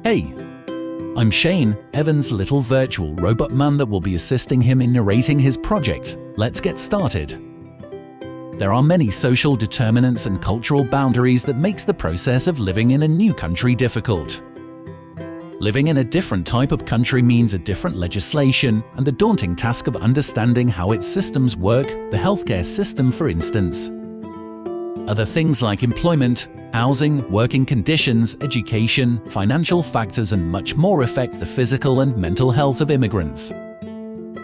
Hey, I'm Shane, Evan's little virtual robot man that will be assisting him in narrating his project. Let's get started. There are many social determinants and cultural boundaries that makes the process of living in a new country difficult. Living in a different type of country means a different legislation and the daunting task of understanding how its systems work, the healthcare system for instance. Other things like employment, housing, working conditions, education, financial factors and much more affect the physical and mental health of immigrants.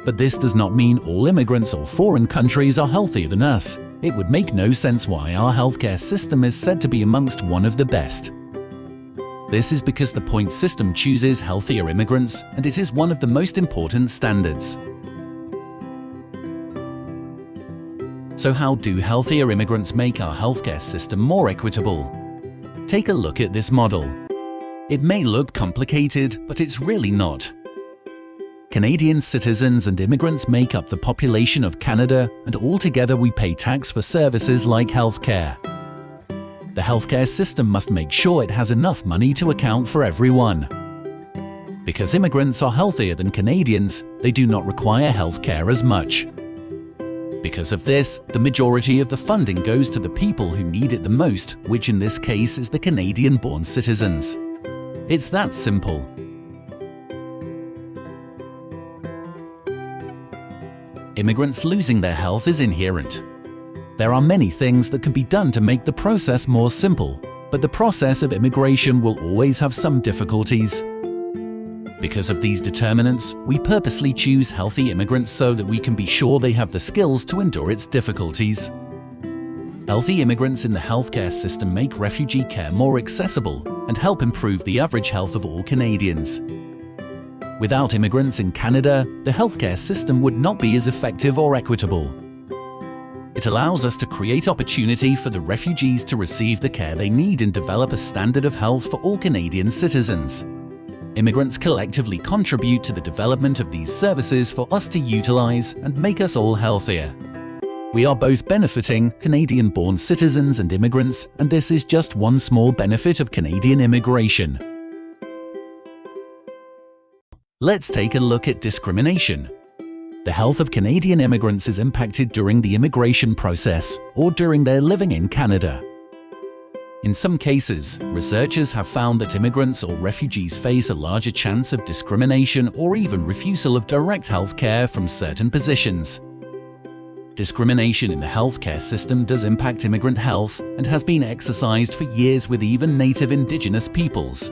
But this does not mean all immigrants or foreign countries are healthier than us. It would make no sense why our healthcare system is said to be amongst one of the best. This is because the point system chooses healthier immigrants, and it is one of the most important standards. So how do healthier immigrants make our healthcare system more equitable? Take a look at this model. It may look complicated, but it's really not. Canadian citizens and immigrants make up the population of Canada, and altogether we pay tax for services like healthcare. The healthcare system must make sure it has enough money to account for everyone. Because immigrants are healthier than Canadians, they do not require healthcare as much. Because of this, the majority of the funding goes to the people who need it the most, which in this case is the Canadian-born citizens. It's that simple. Immigrants losing their health is inherent. There are many things that can be done to make the process more simple, but the process of immigration will always have some difficulties. Because of these determinants, we purposely choose healthy immigrants so that we can be sure they have the skills to endure its difficulties. Healthy immigrants in the healthcare system make refugee care more accessible and help improve the average health of all Canadians. Without immigrants in Canada, the healthcare system would not be as effective or equitable. It allows us to create opportunity for the refugees to receive the care they need and develop a standard of health for all Canadian citizens. Immigrants collectively contribute to the development of these services for us to utilize and make us all healthier. We are both benefiting, Canadian-born citizens and immigrants, and this is just one small benefit of Canadian immigration. Let's take a look at discrimination. The health of Canadian immigrants is impacted during the immigration process or during their living in Canada. In some cases, researchers have found that immigrants or refugees face a larger chance of discrimination or even refusal of direct health care from certain positions. Discrimination in the healthcare system does impact immigrant health and has been exercised for years with even native Indigenous peoples.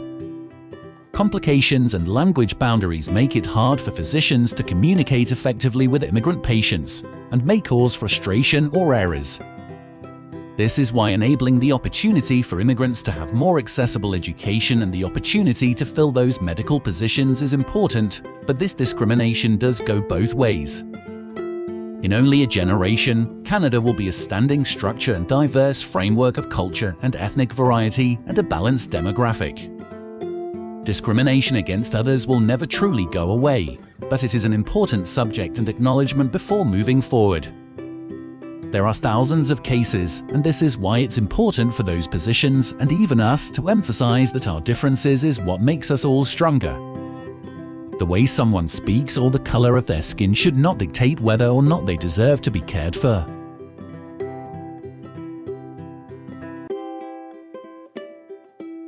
Complications and language boundaries make it hard for physicians to communicate effectively with immigrant patients and may cause frustration or errors. This is why enabling the opportunity for immigrants to have more accessible education and the opportunity to fill those medical positions is important, but this discrimination does go both ways. In only a generation, Canada will be a standing structure and diverse framework of culture and ethnic variety and a balanced demographic. Discrimination against others will never truly go away, but it is an important subject and acknowledgement before moving forward. There are thousands of cases, and this is why it's important for those positions and even us to emphasize that our differences is what makes us all stronger. The way someone speaks or the color of their skin should not dictate whether or not they deserve to be cared for.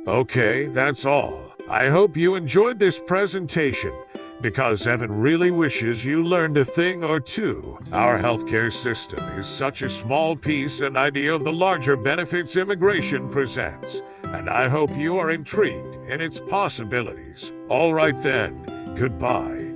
Okay, that's all. I hope you enjoyed this presentation, because Evan really wishes you learned a thing or two. Our healthcare system is such a small piece and idea of the larger benefits immigration presents, and I hope you are intrigued in its possibilities. All right then, goodbye.